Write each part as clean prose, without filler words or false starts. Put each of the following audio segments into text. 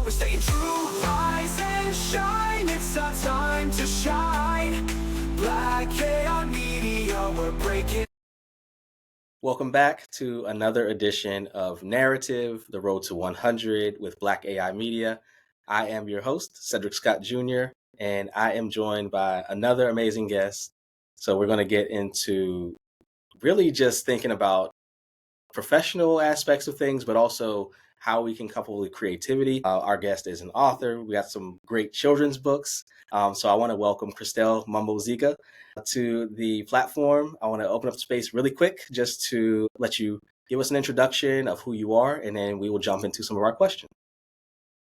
we're staying true. Rise and shine, it's our time to shine. Black AI Media, we're breaking. Welcome back to another edition of Narrative, The Road to 100 with Black AI Media. I am your host, Cedric Scott Jr., and I am joined by another amazing guest. So we're going to get into really just thinking about professional aspects of things, but also how we can couple with creativity. Our guest is an author. We got some great children's books. So I want to welcome Christelle Mombo-Zigah to the platform. I want to open up space really quick just to let you give us an introduction of who you are, and then we will jump into some of our questions.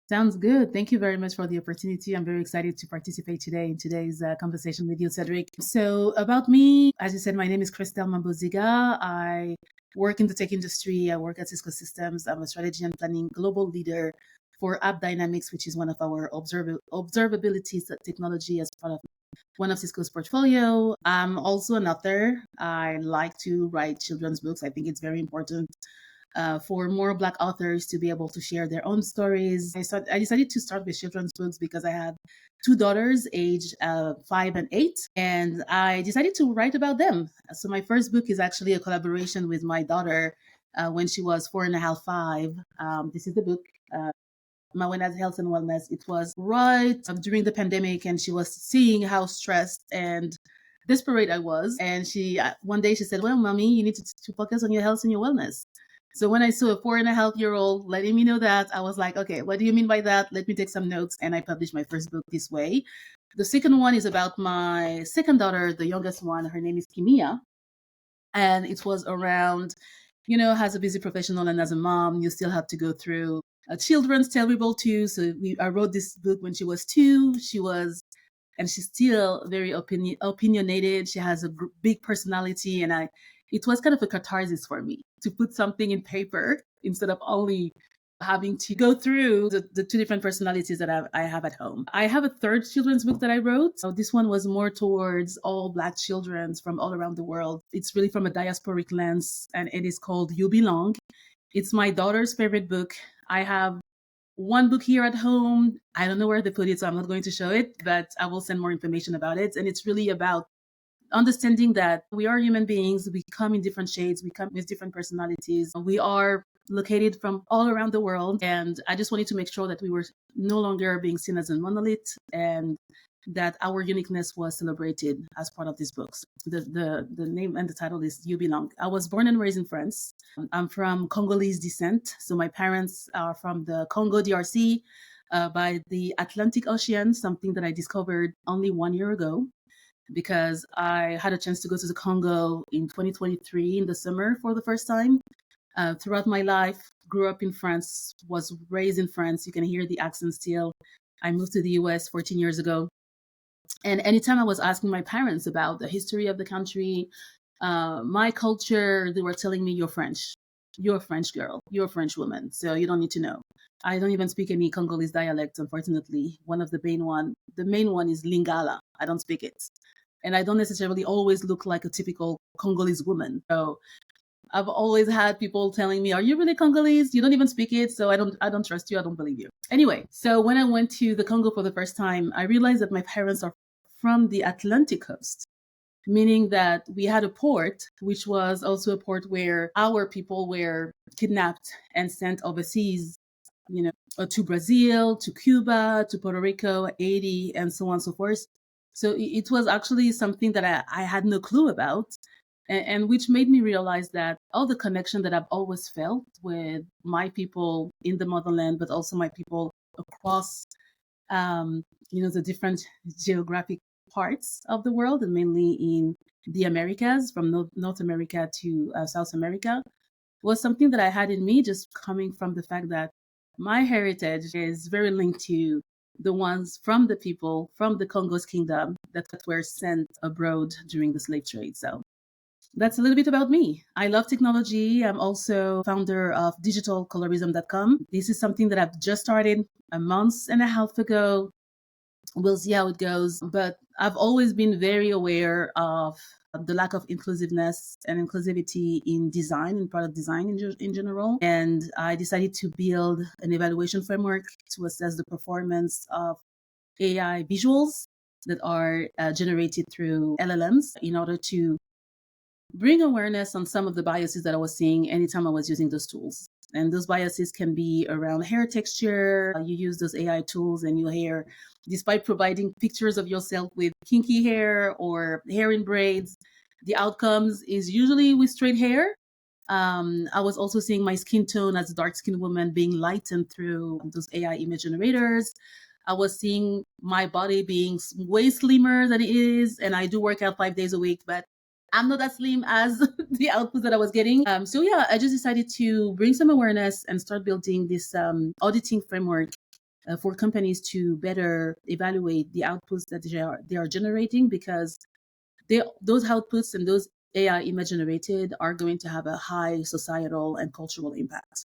Sounds good. Thank you very much for the opportunity. I'm very excited to participate today in today's conversation with you, Cedric. So about me, as you said, my name is Christelle Mombo-Zigah. I work in the tech industry. I work at Cisco Systems. I'm a strategy and planning global leader for App Dynamics, which is one of our observability technology as part of one of Cisco's portfolio. I'm also an author. I like to write children's books. I think it's very important for more Black authors to be able to share their own stories. I decided to start with children's books because I have two daughters, aged 5 and 8, and I decided to write about them. So my first book is actually a collaboration with my daughter when she was 4.5, 5. This is the book. Mawena's Health and Wellness. It was right during the pandemic, and she was seeing how stressed and desperate I was. And she one day she said, "Well, mommy, you need to focus on your health and your wellness." So when I saw a 4.5-year-old letting me know that, I was like, okay, what do you mean by that? Let me take some notes. And I published my first book this way. The second one is about my second daughter, the youngest one. Her name is Kimia. And it was around, as a busy professional and as a mom, you still have to go through children's terrible too. So I wrote this book when she was 2. And she's still very opinionated. She has a big personality. And it was kind of a catharsis for me to put something in paper instead of only having to go through the two different personalities that I have at home. I have a third children's book that I wrote. So this one was more towards all Black children from all around the world. It's really from a diasporic lens, and it is called You Belong. It's my daughter's favorite book. I have one book here at home. I don't know where they put it, so I'm not going to show it, but I will send more information about it. And it's really about understanding that we are human beings. We come in different shades. We come with different personalities. We are located from all around the world. And I just wanted to make sure that we were no longer being seen as a monolith, and that our uniqueness was celebrated as part of these books. The name and the title is You Belong. I was born and raised in France. I'm from Congolese descent. So my parents are from the Congo DRC by the Atlantic Ocean, something that I discovered only 1 year ago, because I had a chance to go to the Congo in 2023 in the summer for the first time. Throughout my life, grew up in France, was raised in France. You can hear the accent still. I moved to the US 14 years ago. And anytime I was asking my parents about the history of the country, my culture, they were telling me, "You're French. You're a French girl. You're a French woman. So you don't need to know." I don't even speak any Congolese dialect, unfortunately. One of the main one is Lingala. I don't speak it. And I don't necessarily always look like a typical Congolese woman. So I've always had people telling me, "Are you really Congolese? You don't even speak it, so I don't trust you. I don't believe you." Anyway, so when I went to the Congo for the first time, I realized that my parents are from the Atlantic coast, meaning that we had a port, which was also a port where our people were kidnapped and sent overseas, to Brazil, to Cuba, to Puerto Rico, Haiti, and so on and so forth. So it was actually something that I had no clue about, and which made me realize that all the connection that I've always felt with my people in the motherland, but also my people across, the different geographic parts of the world, and mainly in the Americas, from North America to South America, was something that I had in me, just coming from the fact that my heritage is very linked to the ones from the people from the Congo's kingdom that were sent abroad during the slave trade. So that's a little bit about me. I love technology. I'm also founder of Digital Colorism.com. This is something that I've just started a month and a half ago. We'll see how it goes. But I've always been very aware of the lack of inclusiveness and inclusivity in design and product design in general. And I decided to build an evaluation framework to assess the performance of AI visuals that are generated through LLMs in order to bring awareness on some of the biases that I was seeing anytime I was using those tools. And those biases can be around hair texture. You use those AI tools and your hair, despite providing pictures of yourself with kinky hair or hair in braids, the outcomes is usually with straight hair. I was also seeing my skin tone as a dark skinned woman being lightened through those AI image generators. I was seeing my body being way slimmer than it is. And I do work out 5 days a week, but I'm not as slim as the output that I was getting. So yeah, I just decided to bring some awareness and start building this auditing framework for companies to better evaluate the outputs that they are generating, because those outputs and those AI image generated are going to have a high societal and cultural impact.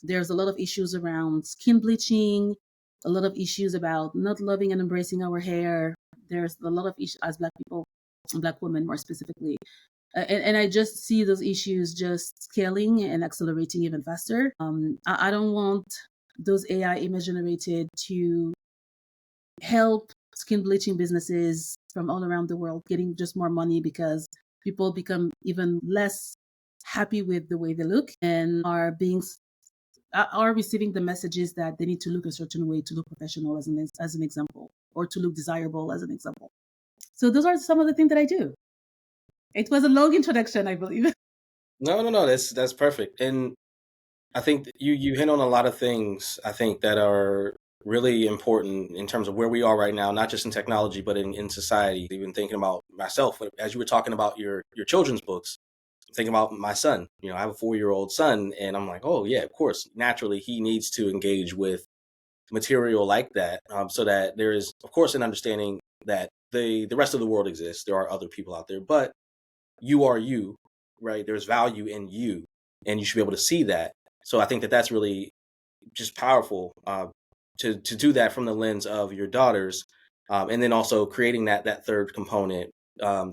There's a lot of issues around skin bleaching, a lot of issues about not loving and embracing our hair. There's a lot of issues as Black people, Black women more specifically. And I just see those issues just scaling and accelerating even faster. I don't want those AI image generated to help skin bleaching businesses from all around the world getting just more money, because people become even less happy with the way they look and are receiving the messages that they need to look a certain way to look professional, as an example, or to look desirable, as an example. So those are some of the things that I do. It was a long introduction, I believe. No. That's perfect. And I think that you hit on a lot of things, I think, that are really important in terms of where we are right now, not just in technology, but in society. Even thinking about myself, as you were talking about your children's books, thinking about my son. I have a 4-year-old son, and I'm like, oh yeah, of course, naturally he needs to engage with material like that, so that there is, of course, an understanding that the rest of the world exists. There are other people out there, but you are you, right? There's value in you, and you should be able to see that. So I think that that's really just powerful, to do that from the lens of your daughters, and then also creating that third component,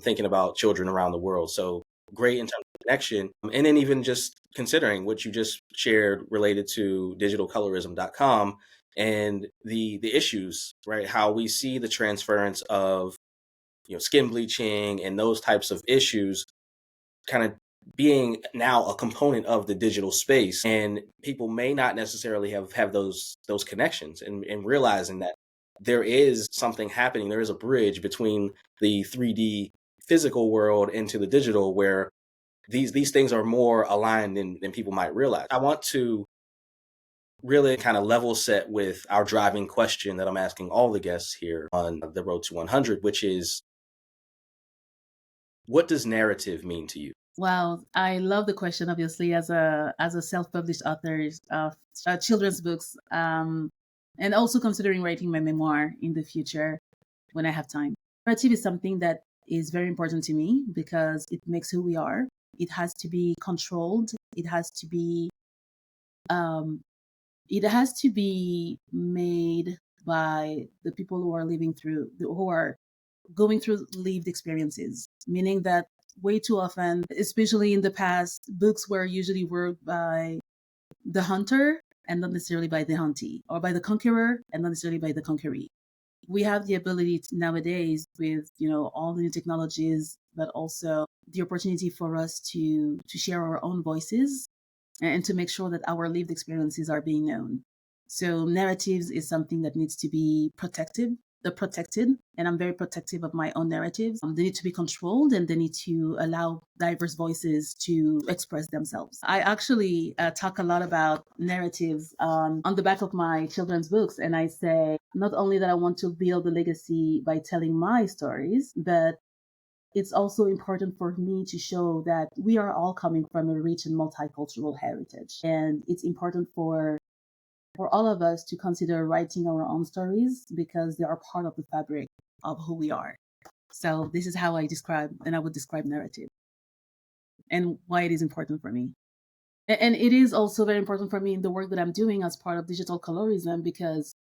thinking about children around the world. So great in terms of connection, and then even just considering what you just shared related to digitalcolorism.com and the issues, right? How we see the transference of skin bleaching and those types of issues kind of being now a component of the digital space, and people may not necessarily have those connections, and realizing that there is something happening, there is a bridge between the 3D physical world into the digital, where these things are more aligned than people might realize. I want to really kind of level set with our driving question that I'm asking all the guests here on the road to 100, which is, what does narrative mean to you? Wow, I love the question. Obviously, as a self-published author of children's books, and also considering writing my memoir in the future when I have time. Narrative is something that is very important to me because it makes who we are. It has to be controlled. It has to be made by the people who are who are going through lived experiences, meaning that way too often, especially in the past, books were usually worked by the hunter and not necessarily by the huntee, or by the conqueror and not necessarily by the conqueree. We have the ability nowadays with all the new technologies, but also the opportunity for us to share our own voices and to make sure that our lived experiences are being known. So narratives is something that needs to be protected, and I'm very protective of my own narratives. They need to be controlled, and they need to allow diverse voices to express themselves. I actually talk a lot about narratives on the back of my children's books, and I say not only that I want to build a legacy by telling my stories, but it's also important for me to show that we are all coming from a rich and multicultural heritage. And it's important for all of us to consider writing our own stories because they are part of the fabric of who we are. So this is how I would describe narrative and why it is important for me. And it is also very important for me in the work that I'm doing as part of digital colorism, because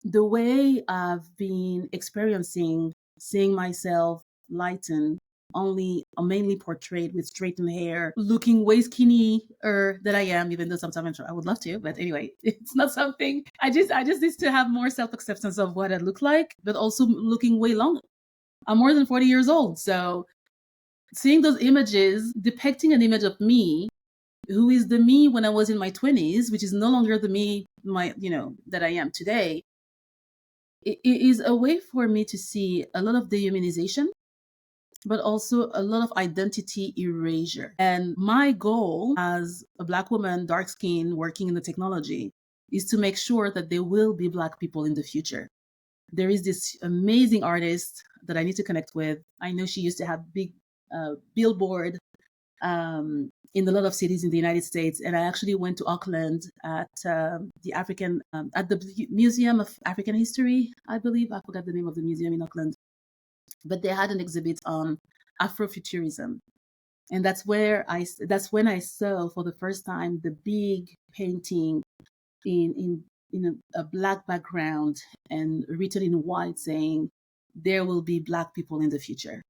the way I've been experiencing seeing myself lighten only mainly portrayed with straightened hair, looking way skinnier than I am, even though sometimes I would love to. But anyway, it's not something. I just need to have more self-acceptance of what I look like, but also looking way longer. I'm more than 40 years old. So seeing those images depicting an image of me who is the me when I was in my 20s, which is no longer the me that I am today, it is a way for me to see a lot of dehumanization, but also a lot of identity erasure. And my goal as a Black woman, dark skinned, working in the technology, is to make sure that there will be Black people in the future. There is this amazing artist that I need to connect with. I know she used to have big billboard in a lot of cities in the United States, and I actually went to Auckland at at the Museum of African History, I believe. I forgot the name of the museum in Auckland, but they had an exhibit on Afrofuturism, and that's when I saw for the first time the big painting in a Black background and written in white saying, "There will be Black people in the future."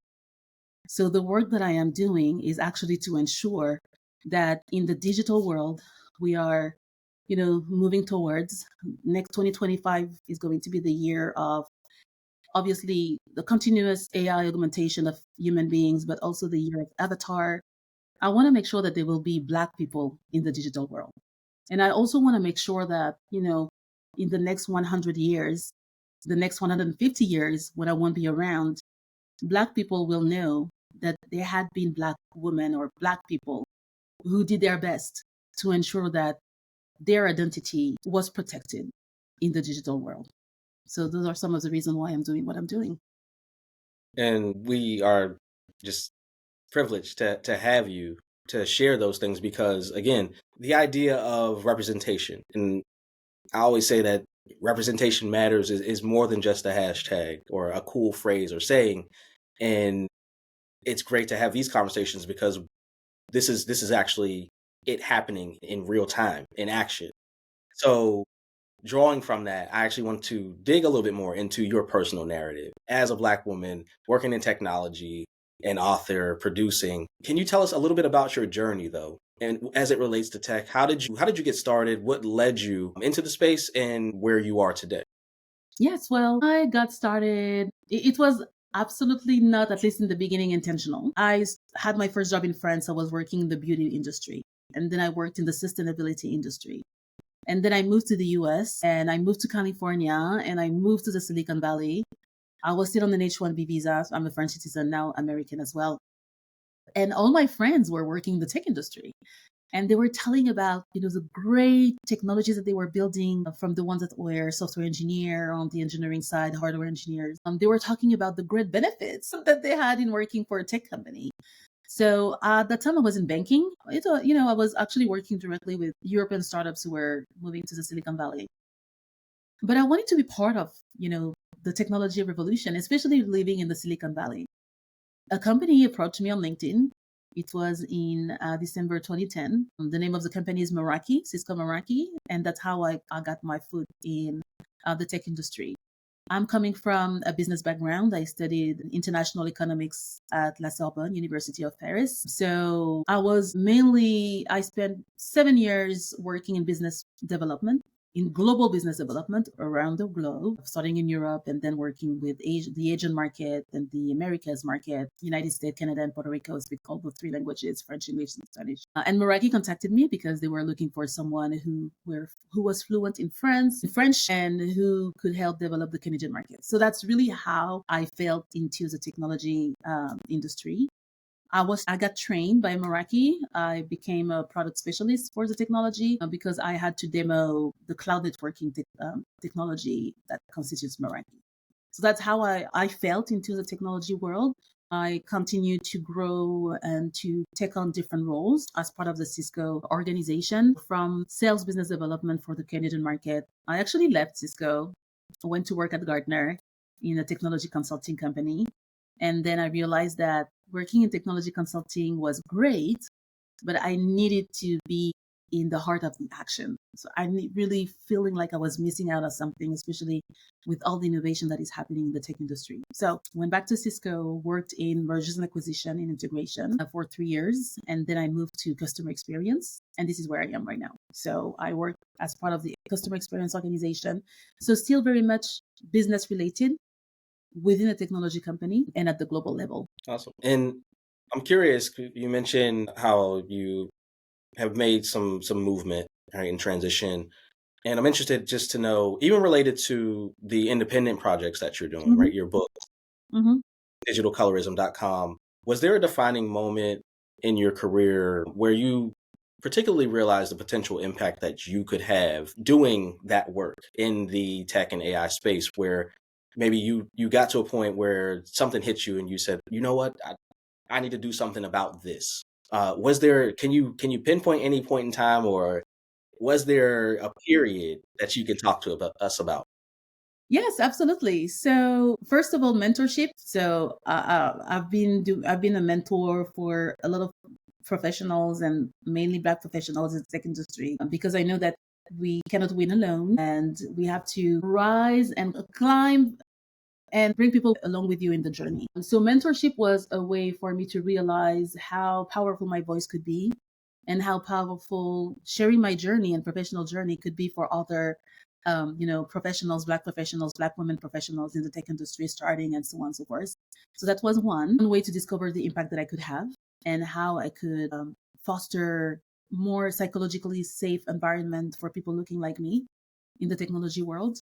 So the work that I am doing is actually to ensure that in the digital world, we are, moving towards next 2025 is going to be the year of obviously the continuous AI augmentation of human beings, but also the year of avatar. I want to make sure that there will be Black people in the digital world. And I also want to make sure that, in the next 100 years, the next 150 years, when I won't be around, Black people will know that there had been Black women or Black people who did their best to ensure that their identity was protected in the digital world. So those are some of the reasons why I'm doing what I'm doing. And we are just privileged to have you to share those things because, again, the idea of representation, and I always say that representation matters is more than just a hashtag or a cool phrase or saying. And it's great to have these conversations because this is actually it happening in real time, in action. So drawing from that, I actually want to dig a little bit more into your personal narrative as a Black woman working in technology, an author, producing. Can you tell us a little bit about your journey though? And as it relates to tech, how did you get started? What led you into the space and where you are today? Yes, well, I got started. It was absolutely not, at least in the beginning, intentional. Had my first job in France. I was working in the beauty industry. And then I worked in the sustainability industry. And then I moved to the US and I moved to California and I moved to the Silicon Valley. I was still on an H-1B visa. I'm a French citizen, now American as well. And all my friends were working in the tech industry. And they were telling about, the great technologies that they were building from the ones that were software engineer on the engineering side, hardware engineers. They were talking about the great benefits that they had in working for a tech company. So at that time I was in banking. I was actually working directly with European startups who were moving to the Silicon Valley. But I wanted to be part of, the technology revolution, especially living in the Silicon Valley. A company approached me on LinkedIn. It was in December 2010. The name of the company is Meraki, Cisco Meraki, and that's how I got my foot in the tech industry. I'm coming from a business background. I studied international economics at La Sorbonne, University of Paris. So I spent 7 years working in business development, in global business development around the globe, starting in Europe and then working with the Asian market and the Americas market, United States, Canada, and Puerto Rico. Speak all the three languages, French, English, and Spanish. And Meraki contacted me because they were looking for someone who was fluent in French, and who could help develop the Canadian market. So that's really how I fell into the technology industry. I got trained by Meraki. I became a product specialist for the technology because I had to demo the cloud networking technology that constitutes Meraki. So that's how I felt into the technology world. I continued to grow and to take on different roles as part of the Cisco organization, from sales business development for the Canadian market. I actually left Cisco, went to work at Gartner in a technology consulting company. And then I realized that working in technology consulting was great, but I needed to be in the heart of the action. So I'm really feeling like I was missing out on something, especially with all the innovation that is happening in the tech industry. So went back to Cisco, worked in mergers and acquisition and integration for 3 years. And then I moved to customer experience. And this is where I am right now. So I work as part of the customer experience organization. So still very much business related within a technology company and at the global level. Awesome. And I'm curious, you mentioned how you have made some movement, right, in transition. And I'm interested just to know, even related to the independent projects that you're doing, right? Your book, Mm-hmm. digitalcolorism.com. Was there a defining moment in your career where you particularly realized the potential impact that you could have doing that work in the tech and AI space, where maybe you got to a point where something hit you and you said, you know what, I need to do something about this. Was there, can you pinpoint any point in time, or was there a period that you can talk to us about? Yes, absolutely. So first of all, mentorship. So I've been a mentor for a lot of professionals and mainly Black professionals in the tech industry because I know that we cannot win alone and we have to rise and climb and bring people along with you in the journey. So mentorship was a way for me to realize how powerful my voice could be and how powerful sharing my journey and professional journey could be for other professionals, Black women professionals in the tech industry starting and so on and so forth. So that was one way to discover the impact that I could have and how I could foster more psychologically safe environment for people looking like me in the technology world.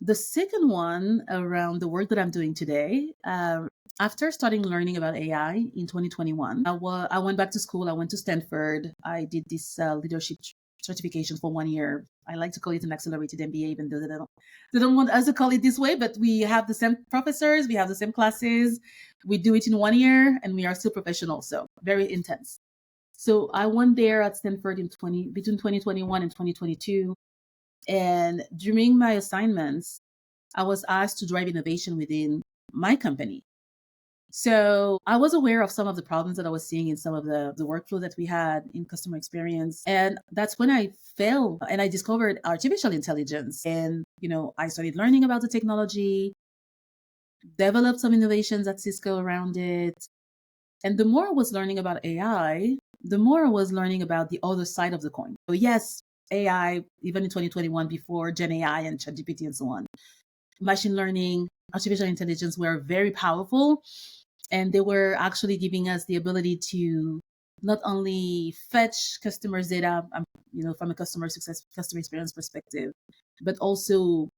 The second one around the work that I'm doing today, after starting learning about AI in 2021, I went back to school. I went to Stanford. I did this leadership certification for 1 year. I like to call it an accelerated MBA, even though they don't want us to call it this way, but we have the same professors, we have the same classes. We do it in 1 year and we are still professionals. So very intense. So I went there at Stanford between 2021 and 2022. And during my assignments, I was asked to drive innovation within my company. So I was aware of some of the problems that I was seeing in some of the workflow that we had in customer experience. And that's when I fell and I discovered artificial intelligence. And, I started learning about the technology, developed some innovations at Cisco around it. And the more I was learning about AI, the more I was learning about the other side of the coin. So yes, AI, even in 2021, before Gen AI and ChatGPT and so on, machine learning, artificial intelligence were very powerful. And they were actually giving us the ability to not only fetch customers' data, from a customer experience perspective, but also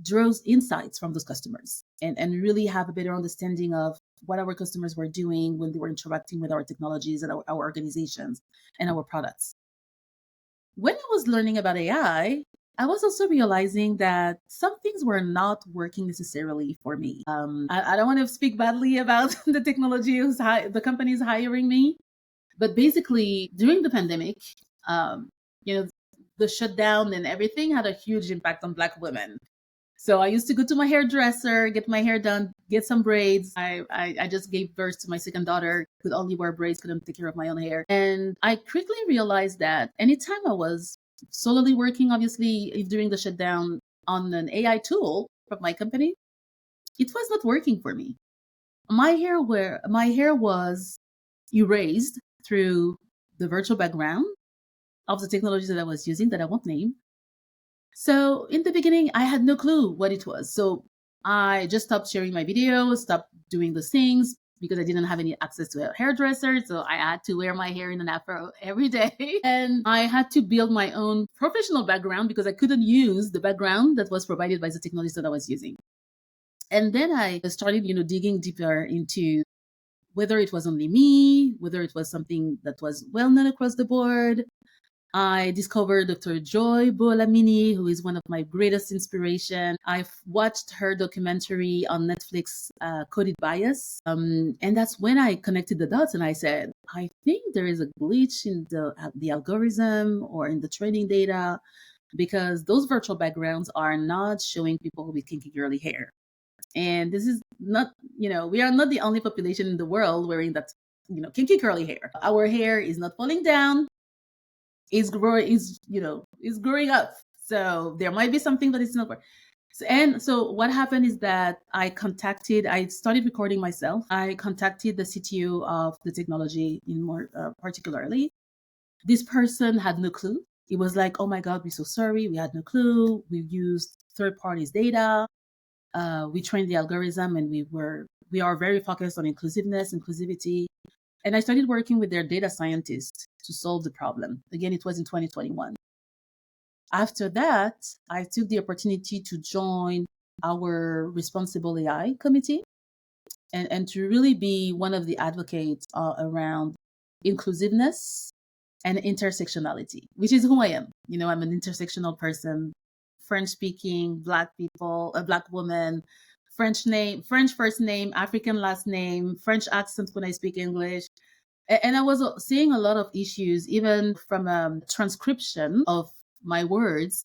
draws insights from those customers and really have a better understanding of what our customers were doing when they were interacting with our technologies and our organizations and our products. When I was learning about AI, I was also realizing that some things were not working necessarily for me. I don't want to speak badly about the technology the companies hiring me, but basically during the pandemic, the shutdown and everything had a huge impact on Black women. So I used to go to my hairdresser, get my hair done, get some braids. I just gave birth to my second daughter, could only wear braids, couldn't take care of my own hair. And I quickly realized that anytime I was solely working, obviously, during the shutdown on an AI tool from my company, it was not working for me. My hair was erased through the virtual background of the technology that I was using that I won't name. So in the beginning, I had no clue what it was. So I just stopped sharing my videos, stopped doing those things because I didn't have any access to a hairdresser. So I had to wear my hair in an afro every day. And I had to build my own professional background because I couldn't use the background that was provided by the technology that I was using. And then I started, digging deeper into whether it was only me, whether it was something that was well known across the board. I discovered Dr. Joy Bolamini, who is one of my greatest inspiration. I've watched her documentary on Netflix, Coded Bias. And that's when I connected the dots and I said, I think there is a glitch in the algorithm or in the training data because those virtual backgrounds are not showing people with kinky curly hair. And this is not, we are not the only population in the world wearing that, kinky curly hair. Our hair is not falling down. is growing, is growing up. So there might be something that is not working. And so what happened is that I started recording myself. I contacted the CTO of the technology in more particularly. This person had no clue. It was like, oh my God, we're so sorry. We had no clue. We used third parties' data. We trained the algorithm, and we are very focused on inclusivity. And I started working with their data scientists to solve the problem. Again, it was in 2021. After that, I took the opportunity to join our responsible AI committee and to really be one of the advocates around inclusiveness and intersectionality, which is who I am. I'm an intersectional person, French speaking, Black people, a Black woman, French first name, African last name, French accent when I speak English. And I was seeing a lot of issues, even from transcription of my words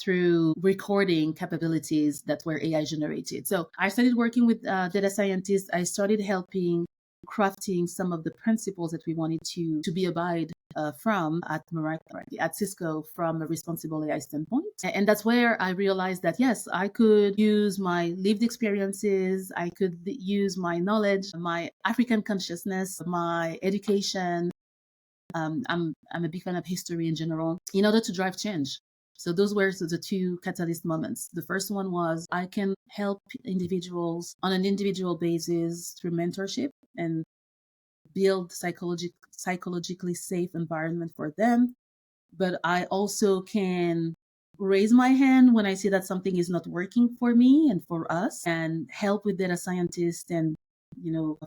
through recording capabilities that were AI generated. So I started working with data scientists. I started helping crafting some of the principles that we wanted to be abide from at Cisco from a responsible AI standpoint. And that's where I realized that, yes, I could use my lived experiences, I could use my knowledge, my African consciousness, my education. I'm a big fan of history in general in order to drive change. So those were the two catalyst moments. The first one was I can help individuals on an individual basis through mentorship and build psychologically safe environment for them. But I also can raise my hand when I see that something is not working for me and for us, and help with data scientists and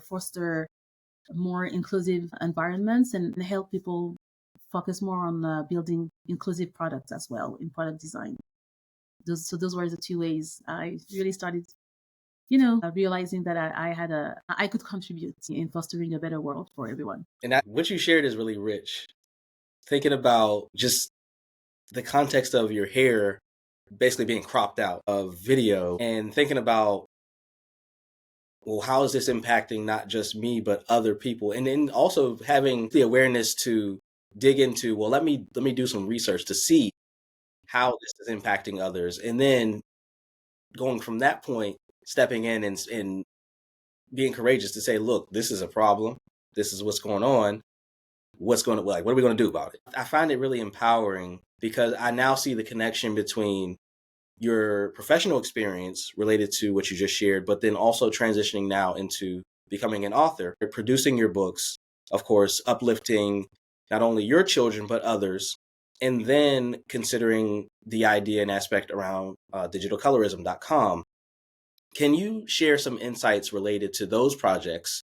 foster more inclusive environments and help people focus more on building inclusive products as well in product design. Those were the two ways I really started, realizing that I could contribute in fostering a better world for everyone. And what you shared is really rich. Thinking about just the context of your hair basically being cropped out of video, and thinking about, well, how is this impacting not just me, but other people? And then also having the awareness to dig into, well, let me do some research to see how this is impacting others. And then going from that point, stepping in and being courageous to say, look, this is a problem. This is what's going on. What are we going to do about it? I find it really empowering because I now see the connection between your professional experience related to what you just shared, but then also transitioning now into becoming an author, producing your books, of course, uplifting not only your children, but others, and then considering the idea and aspect around digitalcolorism.com. Can you share some insights related to those projects?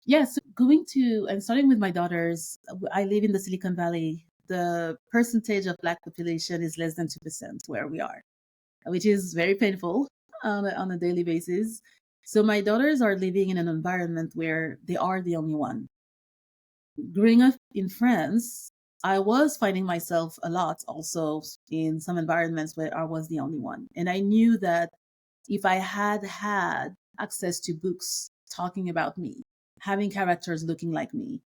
Yes, and starting with my daughters, I live in the Silicon Valley. The percentage of Black population is less than 2% where we are, which is very painful on a daily basis. So my daughters are living in an environment where they are the only one. Growing up in France, I was finding myself a lot also in some environments where I was the only one. And I knew that if I had had access to books talking about me, having characters looking like me,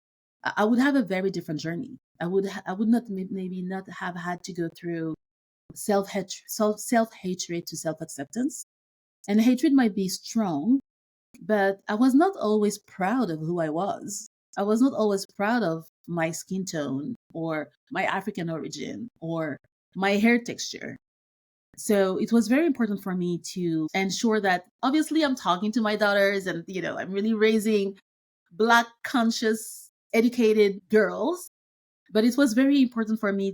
I would have a very different journey. I would not maybe not have had to go through self-hatred to self-acceptance. And hatred might be strong, but I was not always proud of who I was. I was not always proud of my skin tone or my African origin or my hair texture. So it was very important for me to ensure that obviously I'm talking to my daughters and, I'm really raising Black, conscious, educated girls. But it was very important for me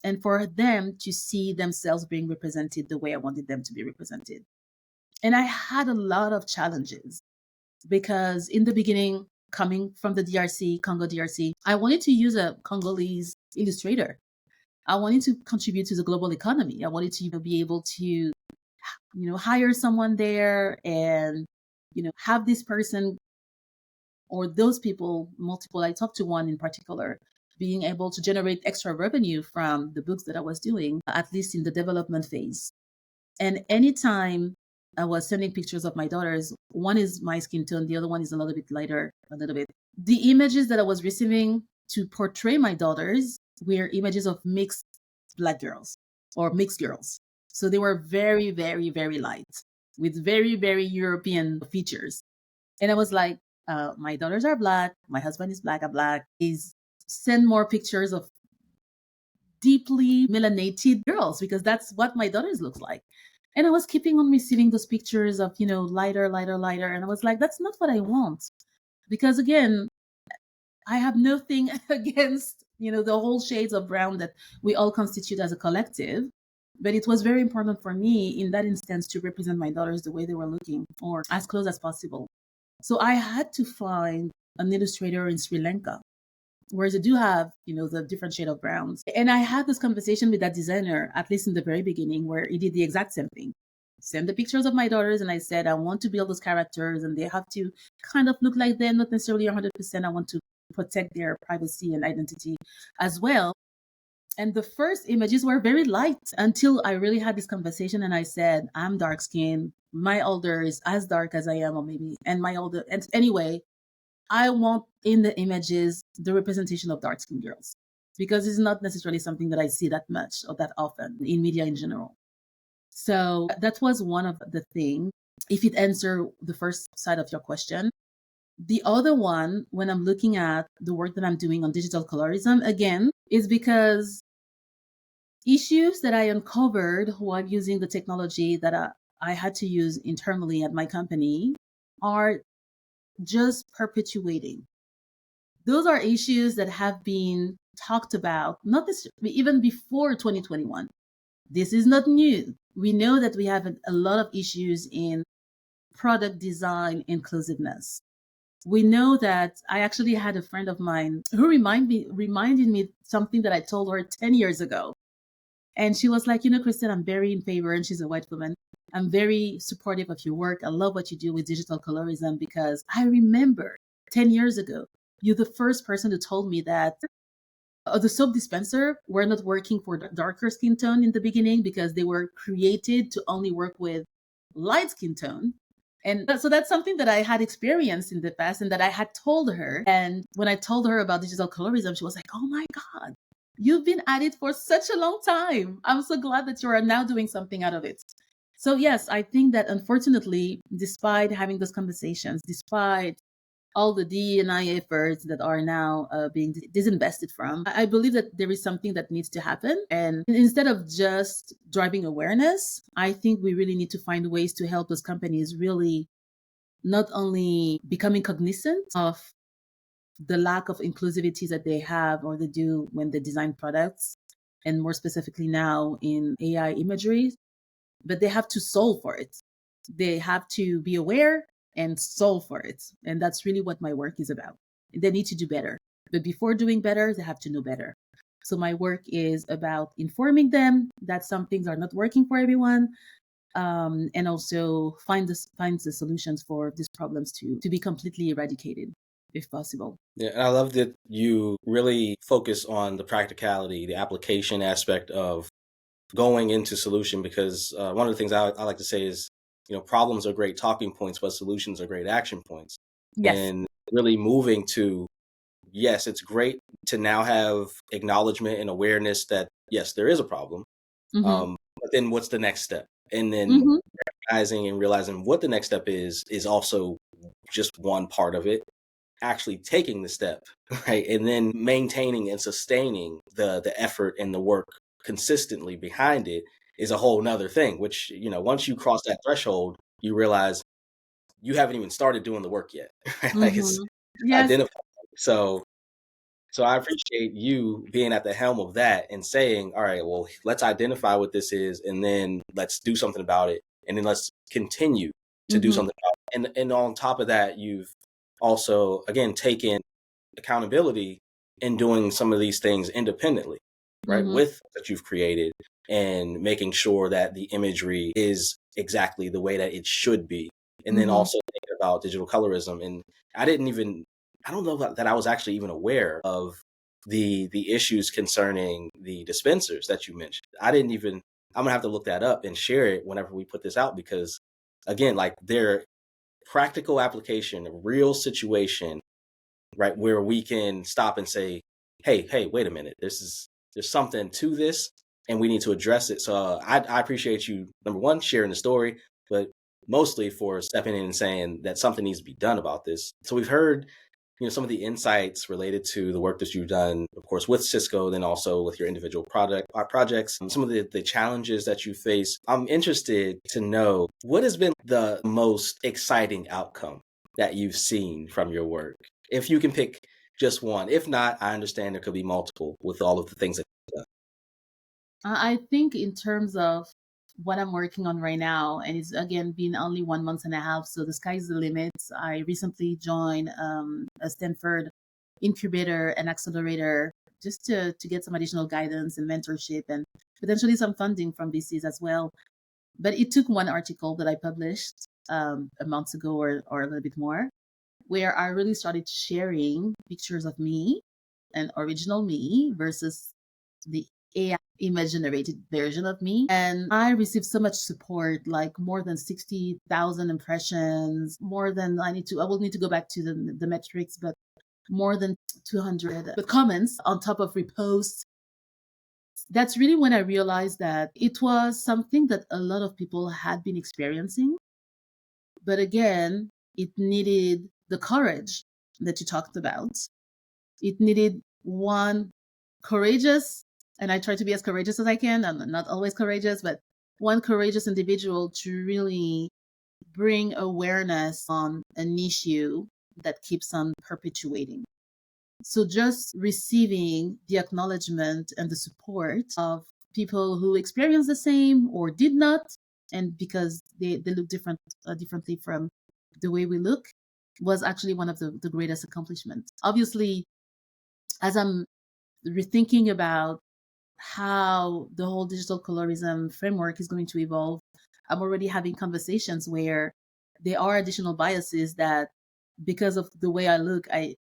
and for them to see themselves being represented the way I wanted them to be represented. And I had a lot of challenges because in the beginning, coming from the Congo DRC, I wanted to use a Congolese illustrator. I wanted to contribute to the global economy. I wanted to be able to, hire someone there and, have this person or those people, multiple, I talked to one in particular, being able to generate extra revenue from the books that I was doing, at least in the development phase. And anytime I was sending pictures of my daughters, one is my skin tone, the other one is a little bit lighter, a little bit. The images that I was receiving to portray my daughters were images of mixed Black girls or mixed girls. So they were very, very, very light with very, very European features. And I was like, my daughters are Black, my husband is Black, I'm Black. Is send more pictures of deeply melanated girls because that's what my daughters look like. And I was keeping on receiving those pictures of, lighter, lighter, lighter. And I was like, that's not what I want. Because again, I have nothing against, the whole shades of brown that we all constitute as a collective. But it was very important for me in that instance to represent my daughters the way they were looking or as close as possible. So I had to find an illustrator in Sri Lanka, whereas they do have, the different shade of browns. And I had this conversation with that designer, at least in the very beginning, where he did the exact same thing. Send the pictures of my daughters, and I said, I want to build those characters, and they have to kind of look like them, not necessarily 100%. I want to protect their privacy and identity as well. And the first images were very light until I really had this conversation and I said, I'm dark skinned. My older is as dark as I am, or maybe, and my older, and anyway, I want in the images the representation of dark skinned girls because it's not necessarily something that I see that much or that often in media in general. So that was one of the things, if it answers the first side of your question. The other one, when I'm looking at the work that I'm doing on digital colorism, again, is because issues that I uncovered while using the technology that I had to use internally at my company are just perpetuating. Those are issues that have been talked about, not this, even before 2021. This is not new. We know that we have a lot of issues in product design inclusiveness. We know that I actually had a friend of mine who reminded me something that I told her 10 years ago. And she was like, Christelle, I'm very in favor, and she's a white woman. I'm very supportive of your work. I love what you do with digital colorism because I remember 10 years ago, you're the first person who told me that the soap dispenser were not working for darker skin tone in the beginning because they were created to only work with light skin tone. And so that's something that I had experienced in the past and that I had told her. And when I told her about digital colorism, she was like, oh my God, you've been at it for such a long time. I'm so glad that you are now doing something out of it. So yes, I think that unfortunately, despite having those conversations, despite all the D&I efforts that are now being disinvested from, I believe that there is something that needs to happen. And instead of just driving awareness, I think we really need to find ways to help those companies really not only becoming cognizant of the lack of inclusivity that they have or they do when they design products, and more specifically now in AI imagery, but they have to solve for it. They have to be aware and solve for it. And that's really what my work is about. They need to do better. But before doing better, they have to know better. So my work is about informing them that some things are not working for everyone, and also find the solutions for these problems to be completely eradicated, if possible. Yeah, and I love that you really focus on the practicality, the application aspect of going into solution, because one of the things I like to say is, problems are great talking points, but solutions are great action points. Yes. And really moving to, yes, it's great to now have acknowledgement and awareness that, yes, there is a problem. Mm-hmm. But then what's the next step? And then Mm-hmm. recognizing and realizing what the next step is also just one part of it. Actually taking the step, right? And then maintaining and sustaining the effort and the work consistently behind it is a whole nother thing, which, once you cross that threshold, you realize you haven't even started doing the work yet. Right? Like it's Yes. identifying. So I appreciate you being at the helm of that and saying, all right, well, let's identify what this is and then let's do something about it. And then let's continue to do something about it. And on top of that, you've also, again, taken accountability in doing some of these things independently, right? With that you've created and making sure that the imagery is exactly the way that it should be. And then also thinking about digital colorism. And I don't know that I was actually even aware of the issues concerning the dispensers that you mentioned. I'm gonna have to look that up and share it whenever we put this out, because again, like their practical application, a real situation, right, where we can stop and say, hey, wait a minute, there's something to this, and we need to address it. So I appreciate you, number one, sharing the story, but mostly for stepping in and saying that something needs to be done about this. So we've heard, some of the insights related to the work that you've done, of course, with Cisco, then also with your individual projects, some of the challenges that you face. I'm interested to know what has been the most exciting outcome that you've seen from your work. If you can pick just one. If not, I understand there could be multiple with all of the things that you've done. I think in terms of what I'm working on right now, and it's again been only 1 month and a half, so the sky's the limit. I recently joined a Stanford incubator and accelerator just to get some additional guidance and mentorship and potentially some funding from VCs as well. But it took one article that I published a month ago or a little bit more, where I really started sharing pictures of me and original me versus the AI image generated version of me. And I received so much support, like more than 60,000 impressions, more than I will need to go back to the metrics, but more than 200 comments on top of reposts. That's really when I realized that it was something that a lot of people had been experiencing. But again, it needed the courage that you talked about. It needed one courageous, and I try to be as courageous as I can. I'm not always courageous, but one courageous individual to really bring awareness on an issue that keeps on perpetuating. So just receiving the acknowledgement and the support of people who experience the same or did not, and because they look differently from the way we look, was actually one of the greatest accomplishments. Obviously, as I'm rethinking about how the whole digital colorism framework is going to evolve, I'm already having conversations where there are additional biases that, because of the way I look, I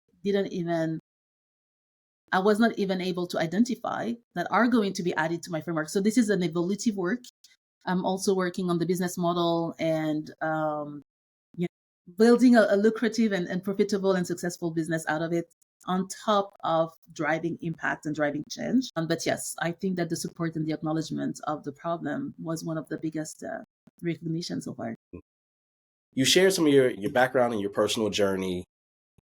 was not even able to identify, that are going to be added to my framework. So this is an evolutive work. I'm also working on the business model and building a lucrative and profitable and successful business out of it, on top of driving impact and driving change. But yes, I think that the support and the acknowledgement of the problem was one of the biggest recognitions so far. You shared some of your background and your personal journey,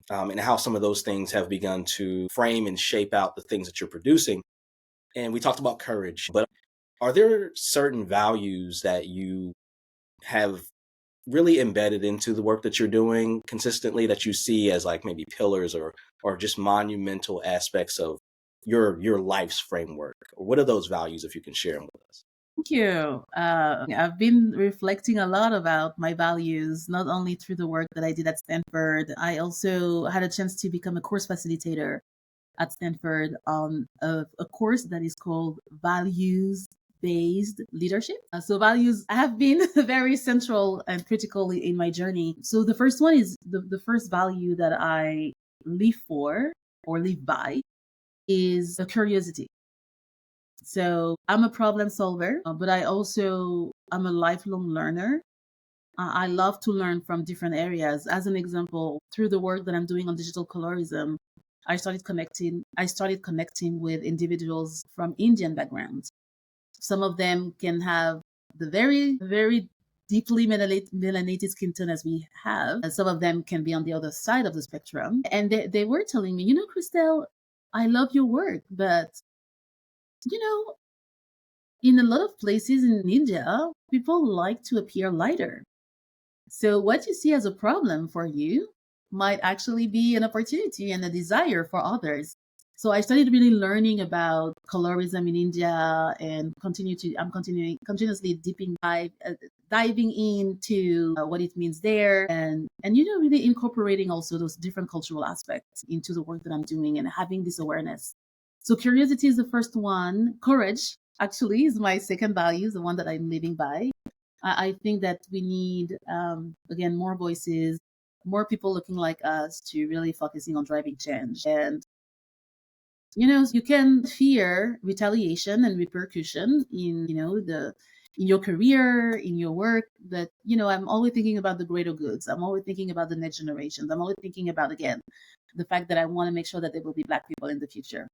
and how some of those things have begun to frame and shape out the things that you're producing. And we talked about courage, but are there certain values that you have really embedded into the work that you're doing consistently that you see as like maybe pillars or just monumental aspects of your life's framework? Or what are those values, if you can share them with us? Thank you. I've been reflecting a lot about my values, not only through the work that I did at Stanford. I also had a chance to become a course facilitator at Stanford on a course that is called Values Based Leadership. So values have been very central and critical in my journey. So the first one is the first value that I live for or live by is a curiosity. So I'm a problem solver, but I'm a lifelong learner. I love to learn from different areas. As an example, through the work that I'm doing on digital colorism, I started connecting with individuals from Indian backgrounds. Some of them can have the very, very deeply melanated skin tone as we have, and some of them can be on the other side of the spectrum. And they were telling me, Christelle, I love your work, but you know, in a lot of places in India, people like to appear lighter. So what you see as a problem for you might actually be an opportunity and a desire for others. So I started really learning about colorism in India, and I'm continuously diving into what it means there, and really incorporating also those different cultural aspects into the work that I'm doing and having this awareness. So curiosity is the first one. Courage actually is my second value, the one that I'm living by. I think that we need, again, more voices, more people looking like us to really focusing on driving change. And, you can fear retaliation and repercussion in your career, in your work, but, I'm always thinking about the greater goods. I'm always thinking about the next generations. I'm always thinking about, again, the fact that I want to make sure that there will be Black people in the future.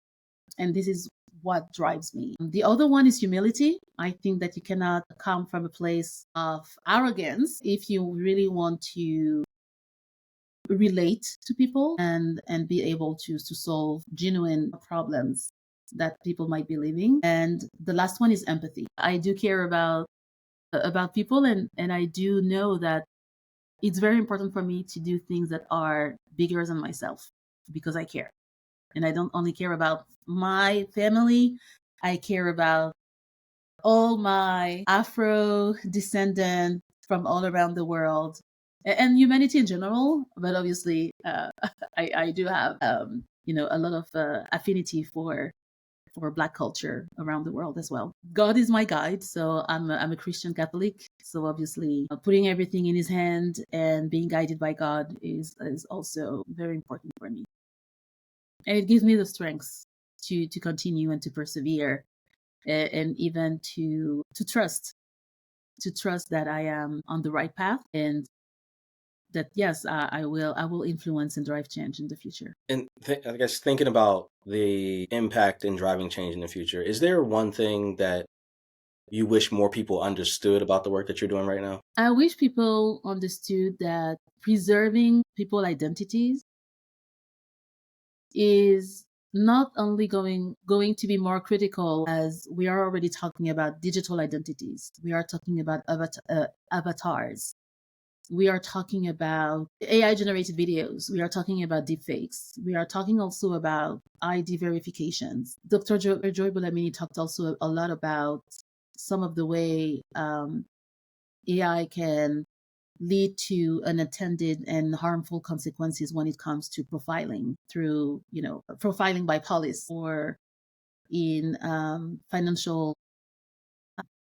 And this is what drives me. The other one is humility. I think that you cannot come from a place of arrogance if you really want to relate to people and be able to solve genuine problems that people might be living. And the last one is empathy. I do care about people, and I do know that it's very important for me to do things that are bigger than myself because I care. And I don't only care about my family, I care about all my Afro descendants from all around the world and humanity in general. But obviously, I do have, a lot of affinity for Black culture around the world as well. God is my guide, so I'm a Christian Catholic. So obviously, putting everything in His hand and being guided by God is also very important for me, and it gives me the strength to continue and to persevere, and even to trust that I am on the right path, and that yes, I will influence and drive change in the future. And I guess thinking about the impact in driving change in the future, is there one thing that you wish more people understood about the work that you're doing right now? I wish people understood that preserving people identities is not only going to be more critical, as we are already talking about digital identities. We are talking about avatars. We are talking about AI generated videos. We are talking about deepfakes. We are talking also about ID verifications. Dr. Joy Bulamini talked also a lot about some of the way AI can lead to unintended and harmful consequences when it comes to profiling through, profiling by police or in financial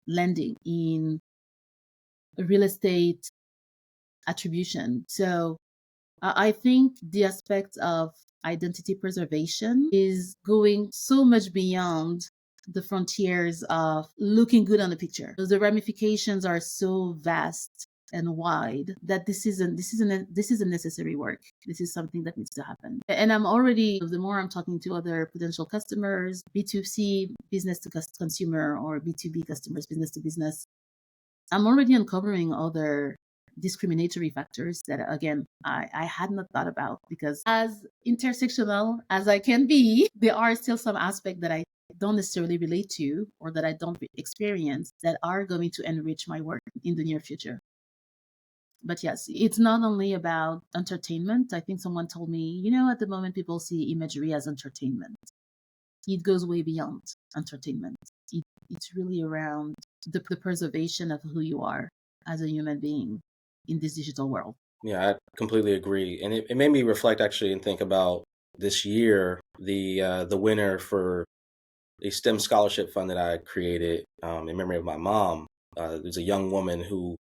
lending, in real estate attribution. So I think the aspect of identity preservation is going so much beyond the frontiers of looking good on the picture. The ramifications are so vast and wide that this is a necessary work. This is something that needs to happen. And I'm already, the more I'm talking to other potential customers, B2C, business to consumer, or B2B customers, business to business, I'm already uncovering other discriminatory factors that, again, I had not thought about, because as intersectional as I can be, there are still some aspects that I don't necessarily relate to or that I don't experience that are going to enrich my work in the near future. But yes, it's not only about entertainment. I think someone told me, at the moment people see imagery as entertainment. It goes way beyond entertainment. It's really around the preservation of who you are as a human being in this digital world. Yeah, I completely agree. And it made me reflect actually and think about this year, the winner for a STEM scholarship fund that I created in memory of my mom. There's a young woman who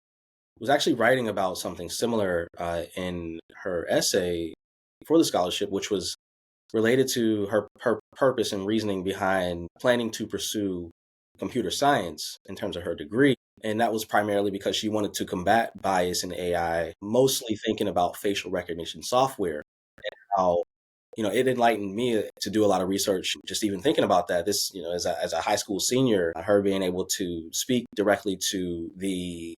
was actually writing about something similar in her essay for the scholarship, which was related to her purpose and reasoning behind planning to pursue computer science in terms of her degree. And that was primarily because she wanted to combat bias in AI, mostly thinking about facial recognition software, how it enlightened me to do a lot of research, just even thinking about that. This, as a high school senior, her being able to speak directly to the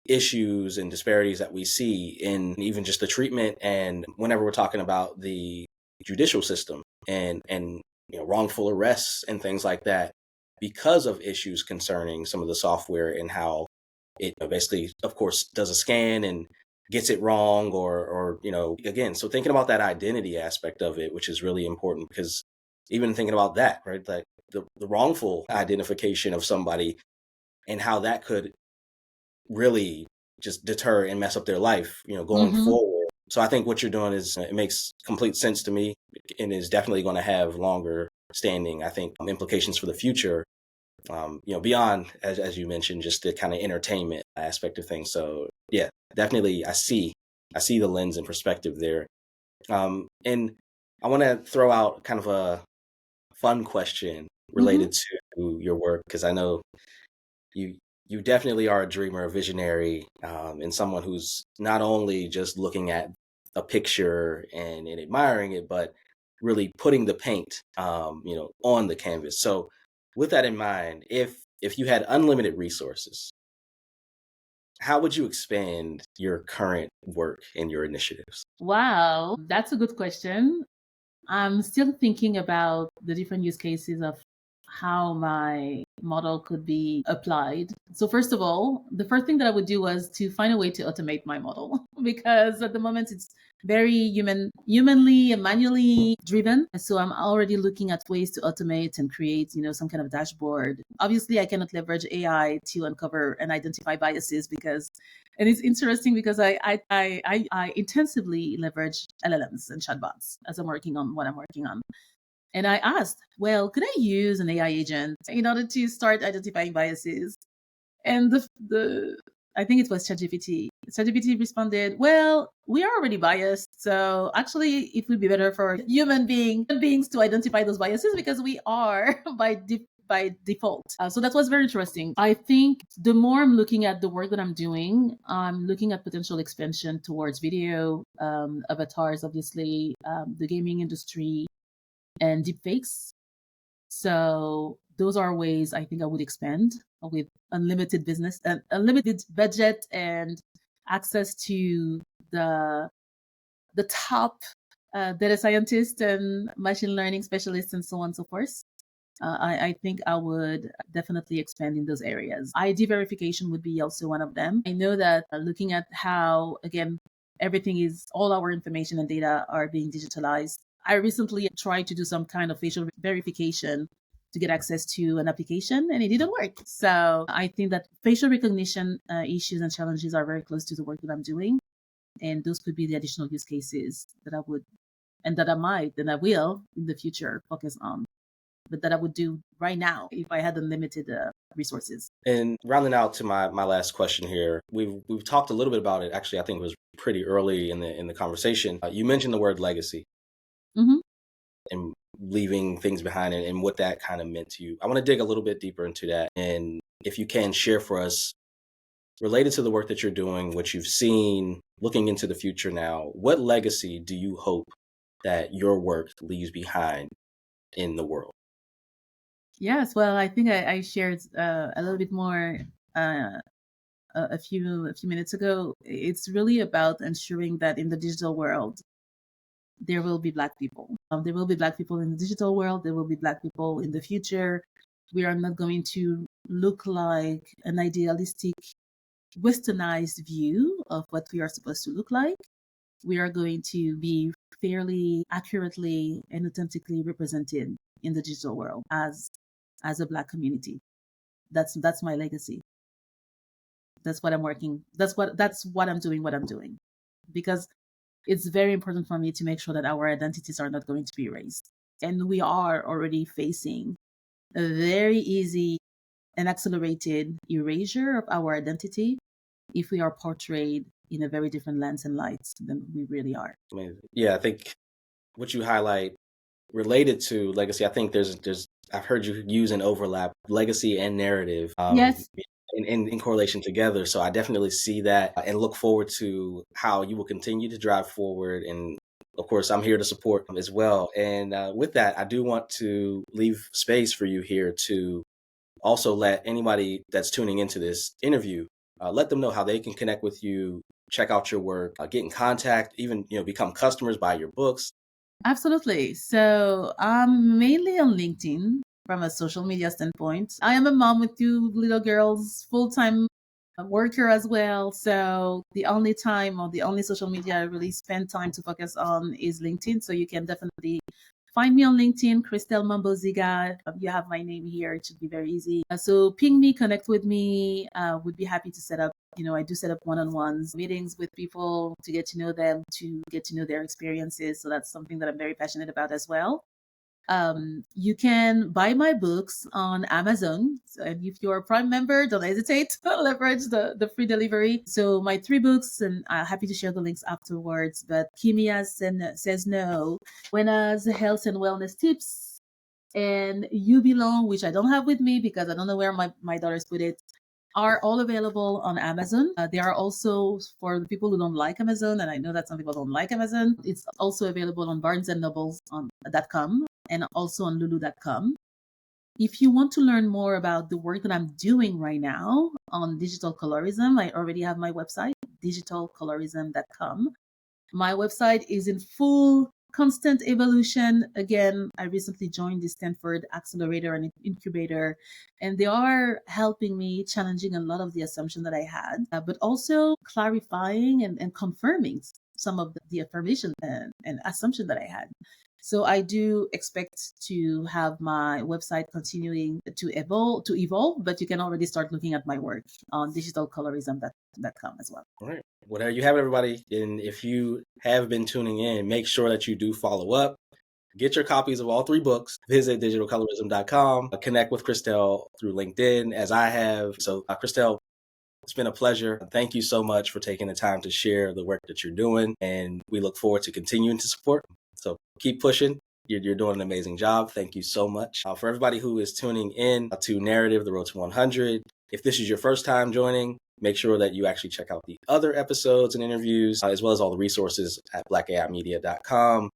issues and disparities that we see in even just the treatment, and whenever we're talking about the judicial system and wrongful arrests and things like that, because of issues concerning some of the software and how it basically, of course, does a scan and gets it wrong, or again, so thinking about that identity aspect of it, which is really important, because even thinking about that, right, like the wrongful identification of somebody and how that could really just deter and mess up their life, going Mm-hmm. forward. So I think what you're doing it makes complete sense to me, and is definitely going to have longer standing, I think, implications for the future. Beyond, as you mentioned, just the kind of entertainment aspect of things. So yeah, definitely, I see the lens and perspective there. And I want to throw out kind of a fun question Mm-hmm. related to your work, because I know you you definitely are a dreamer, a visionary, and someone who's not only just looking at a picture and admiring it, but really putting the paint, on the canvas. So with that in mind, if you had unlimited resources, how would you expand your current work and your initiatives? Wow, that's a good question. I'm still thinking about the different use cases of how my model could be applied. So first of all, the first thing that I would do was to find a way to automate my model because at the moment it's very humanly and manually driven. So I'm already looking at ways to automate and create, some kind of dashboard. Obviously, I cannot leverage AI to uncover and identify biases and it's interesting because I intensively leverage LLMs and chatbots as I'm working on what I'm working on. And I asked, well, could I use an AI agent in order to start identifying biases? And the I think it was ChatGPT. ChatGPT responded, "Well, we are already biased, so actually, it would be better for human beings to identify those biases because we are by default." So that was very interesting. I think the more I'm looking at the work that I'm doing, I'm looking at potential expansion towards video, avatars, obviously, the gaming industry, and deepfakes. So those are ways I think I would expand with unlimited business and unlimited budget and access to the the top data scientists and machine learning specialists and so on and so forth. I think I would definitely expand in those areas. ID verification would be also one of them. I know that looking at how, again, all our information and data are being digitalized. I recently tried to do some kind of facial verification to get access to an application and it didn't work. So I think that facial recognition issues and challenges are very close to the work that I'm doing. And those could be the additional use cases that I would, and that I might, and I will in the future focus on, but that I would do right now if I had unlimited resources. And rounding out to my last question here, we've talked a little bit about it. Actually, I think it was pretty early in the conversation. You mentioned the word legacy Mm-hmm. and leaving things behind and what that kind of meant to you. I want to dig a little bit deeper into that, and if you can share for us, related to the work that you're doing, what you've seen, looking into the future now, what legacy do you hope that your work leaves behind in the world? Yes, well, I think I shared a little bit more a few minutes ago. It's really about ensuring that in the digital world there will be Black people. There will be Black people in the digital world. There will be Black people in the future. We are not going to look like an idealistic, westernized view of what we are supposed to look like. We are going to be fairly accurately and authentically represented in the digital world as a Black community. That's my legacy. That's what I'm working. That's what I'm doing. What I'm doing, because it's very important for me to make sure that our identities are not going to be erased, and we are already facing a very easy and accelerated erasure of our identity if we are portrayed in a very different lens and light than we really are. Amazing. Yeah, I think what you highlight related to legacy, I think there's I've heard you use an overlap, legacy and narrative, Yes, in correlation together. So I definitely see that and look forward to how you will continue to drive forward. And of course, I'm here to support as well. And with that, I do want to leave space for you here to also let anybody that's tuning into this interview, let them know how they can connect with you, check out your work, get in contact, even become customers, buy your books. absolutely. So I'm mainly on LinkedIn from a social media standpoint. I am a mom with two little girls, full-time worker as well. So the only time or the only social media I really spend time to focus on is LinkedIn. So you can definitely find me on LinkedIn, Christelle Mombo-Zigah. You have my name here. It should be very easy. So ping me, connect with me. Would be happy to set up. I do set up one-on-ones meetings with people to get to know them, to get to know their experiences. So that's something that I'm very passionate about as well. You can buy my books on Amazon. So if you're a Prime member, don't hesitate to leverage the free delivery. So my 3 books, and I'm happy to share the links afterwards. But Kimia Says No, Buena's Health and Wellness Tips, and You Belong, which I don't have with me because I don't know where my daughters put it. are all available on Amazon. They are also, for the people who don't like Amazon, and I know that some people don't like Amazon, it's also available on barnesandnobles.com and also on lulu.com. If you want to learn more about the work that I'm doing right now on digital colorism, I already have my website, digitalcolorism.com. My website is in full constant evolution. Again, I recently joined the Stanford Accelerator and Incubator, and they are helping me challenging a lot of the assumptions that I had, but also clarifying and confirming some of the affirmation and assumption that I had. So I do expect to have my website continuing to evolve, but you can already start looking at my work on digitalcolorism.com as well. All right. Well, there you have it, everybody. And if you have been tuning in, make sure that you do follow up. Get your copies of all 3 books. Visit digitalcolorism.com. Connect with Christelle through LinkedIn, as I have. So, Christelle, it's been a pleasure. Thank you so much for taking the time to share the work that you're doing. And we look forward to continuing to support. So keep pushing. You're doing an amazing job. Thank you so much. For everybody who is tuning in to Narrative, the Road to 100, if this is your first time joining, make sure that you actually check out the other episodes and interviews, as well as all the resources at blackaimedia.com.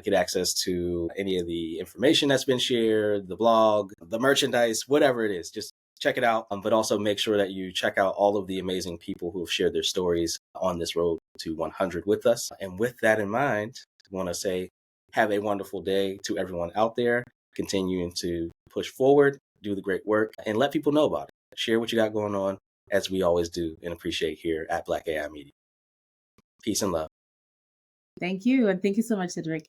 Get access to any of the information that's been shared, the blog, the merchandise, whatever it is. Just check it out. But also make sure that you check out all of the amazing people who have shared their stories on this road to 100 with us. And with that in mind, I want to say have a wonderful day to everyone out there, continuing to push forward, do the great work, and let people know about it. Share what you got going on, as we always do and appreciate here at Black AI Media. Peace and love. Thank you. And thank you so much, Cedric.